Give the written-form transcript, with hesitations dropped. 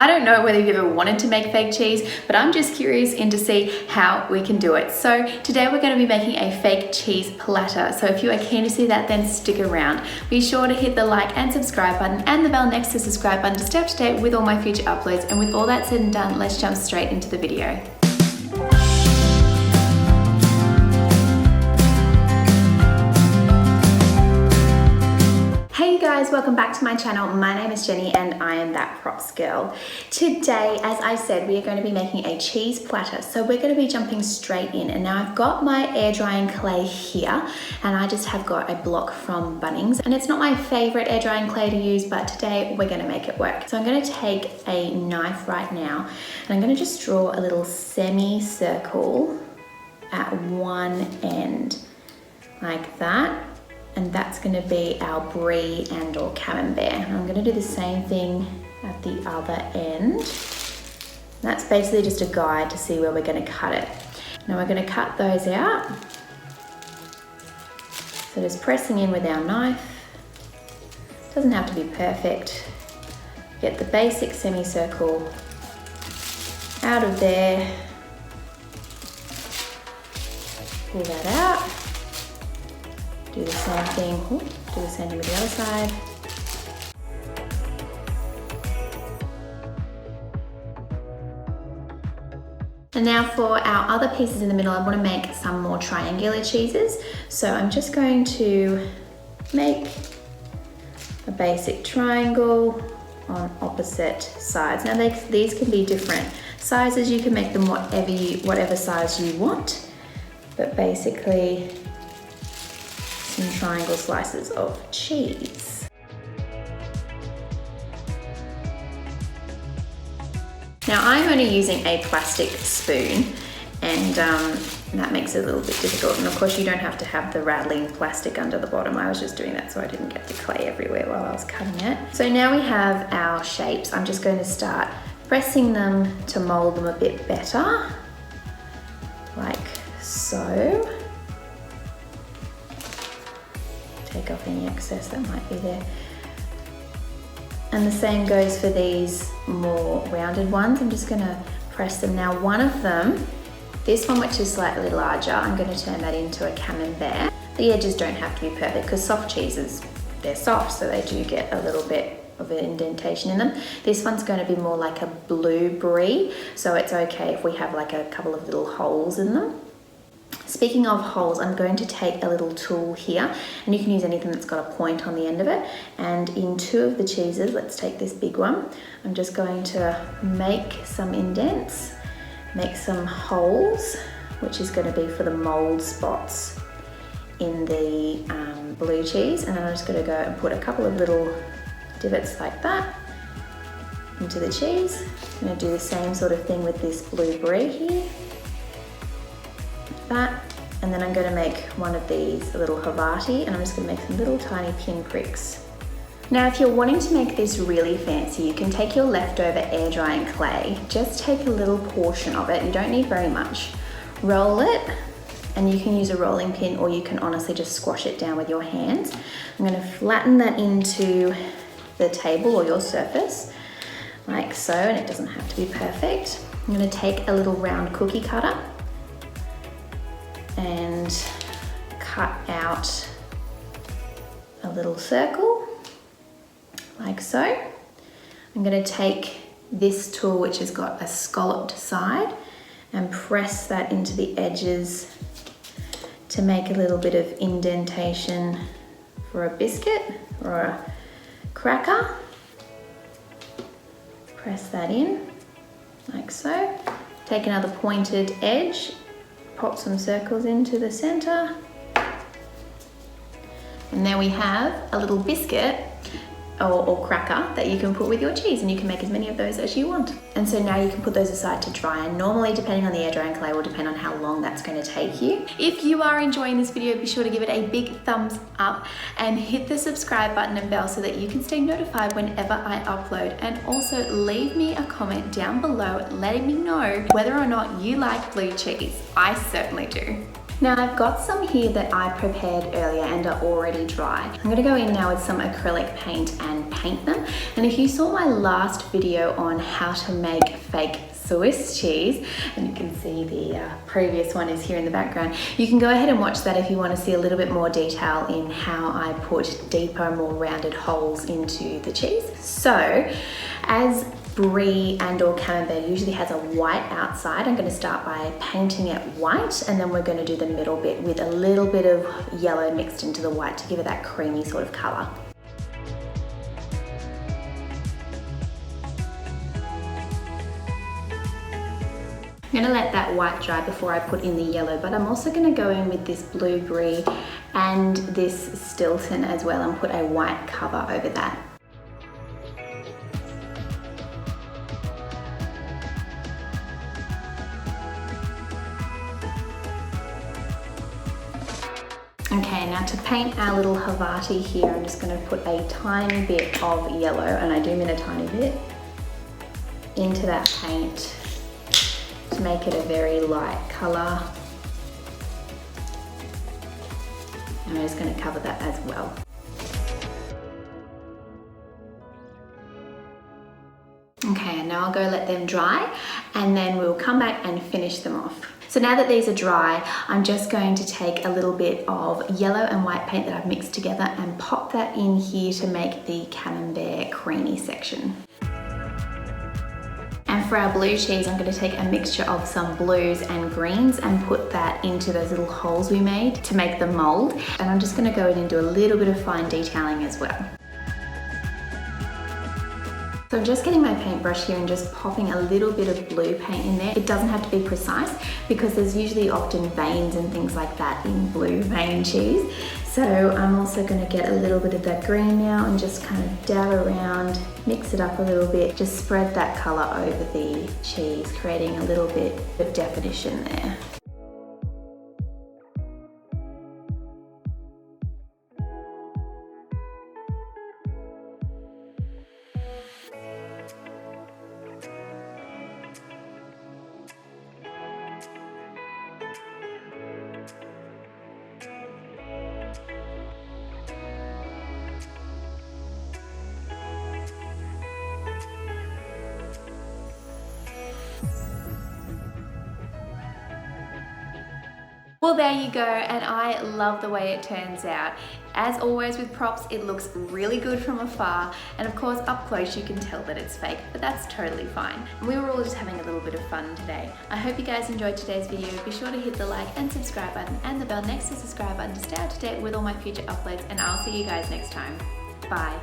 I don't know whether you've ever wanted to make fake cheese, but I'm just curious to see how we can do it. So today we're going to be making a fake cheese platter. So if you are keen to see that, then stick around. Be sure to hit the like and subscribe button and the bell next to the subscribe button to stay up to date with all my future uploads. And with all that said and done, let's jump straight into the video. Hey guys, welcome back to my channel. My name is Jenny and I am that props girl. Today, as I said, we are going to be making a cheese platter. So we're going to be jumping straight in. And now I've got my air drying clay here and I just have got a block from Bunnings. And it's not my favorite air drying clay to use, but today we're going to make it work. So I'm going to take a knife right now and I'm going to just draw a little semicircle at one end like that. And that's going to be our brie and or camembert. And I'm going to do the same thing at the other end. That's basically just a guide to see where we're going to cut it. Now we're going to cut those out. So just pressing in with our knife. Doesn't have to be perfect. Get the basic semicircle out of there. Pull that out. Do the same thing, do the same thing with the other side. And now for our other pieces in the middle, I want to make some more triangular cheeses. So I'm just going to make a basic triangle on opposite sides. Now these can be different sizes. You can make them whatever size you want, but basically some triangle slices of cheese. Now I'm only using a plastic spoon and that makes it a little bit difficult, and of course you don't have to have the rattling plastic under the bottom. I was just doing that so I didn't get the clay everywhere while I was cutting it. So now we have our shapes. I'm just going to start pressing them to mold them a bit better, like so. Take off any excess that might be there. And the same goes for these more rounded ones. I'm just gonna press them. Now one of them, this one which is slightly larger, I'm gonna turn that into a camembert. The edges don't have to be perfect because soft cheeses, they're soft, so they do get a little bit of an indentation in them. This one's going to be more like a blue brie, so it's okay if we have like a couple of little holes in them. Speaking of holes, I'm going to take a little tool here, and you can use anything that's got a point on the end of it. And in two of the cheeses, let's take this big one, I'm just going to make some indents, make some holes, which is going to be for the mold spots in the blue cheese. And then I'm just going to go and put a couple of little divots like that into the cheese. I'm going to do the same sort of thing with this blue brie here. That, and then I'm going to make one of these a little Havarti, and I'm just going to make some little tiny pin pricks. Now if you're wanting to make this really fancy, you can take your leftover air drying clay, just take a little portion of it, you don't need very much, roll it, and you can use a rolling pin or you can honestly just squash it down with your hands. I'm going to flatten that into the table or your surface like so, and it doesn't have to be perfect. I'm going to take a little round cookie cutter and cut out a little circle like so. I'm going to take this tool which has got a scalloped side and press that into the edges to make a little bit of indentation for a biscuit or a cracker. Press that in like so. Take another pointed edge, pop some circles into the center, and there we have a little biscuit or cracker that you can put with your cheese, and you can make as many of those as you want. And so now you can put those aside to dry, and normally depending on the air drying clay will depend on how long that's going to take you. If you are enjoying this video, be sure to give it a big thumbs up and hit the subscribe button and bell so that you can stay notified whenever I upload, and also leave me a comment down below letting me know whether or not you like blue cheese. I certainly do. Now I've got some here that I prepared earlier and are already dry. I'm gonna go in now with some acrylic paint and paint them. And if you saw my last video on how to make fake Swiss cheese, and you can see the previous one is here in the background, you can go ahead and watch that if you want to see a little bit more detail in how I put deeper, more rounded holes into the cheese. So, as brie and or camembert usually has a white outside, I'm going to start by painting it white, and then we're going to do the middle bit with a little bit of yellow mixed into the white to give it that creamy sort of colour. I'm going to let that white dry before I put in the yellow, but I'm also going to go in with this blue brie and this Stilton as well and put a white cover over that. Okay, now to paint our little Havarti here, I'm just going to put a tiny bit of yellow, and I do mean a tiny bit, into that paint to make it a very light colour. And I'm just going to cover that as well. Okay, and now I'll go let them dry, and then we'll come back and finish them off. So now that these are dry, I'm just going to take a little bit of yellow and white paint that I've mixed together and pop that in here to make the camembert creamy section. And for our blue cheese, I'm going to take a mixture of some blues and greens and put that into those little holes we made to make the mold. And I'm just going to go in and do a little bit of fine detailing as well. So I'm just getting my paintbrush here and just popping a little bit of blue paint in there. It doesn't have to be precise because there's usually often veins and things like that in blue vein cheese. So I'm also going to get a little bit of that green now and just kind of dab around, mix it up a little bit, just spread that colour over the cheese, creating a little bit of definition there. Well, there you go, and I love the way it turns out. As always with props, it looks really good from afar, and of course up close you can tell that it's fake, but that's totally fine. We were all just having a little bit of fun today. I hope you guys enjoyed today's video. Be sure to hit the like and subscribe button and the bell next to subscribe button to stay up to date with all my future uploads, and I'll see you guys next time. Bye.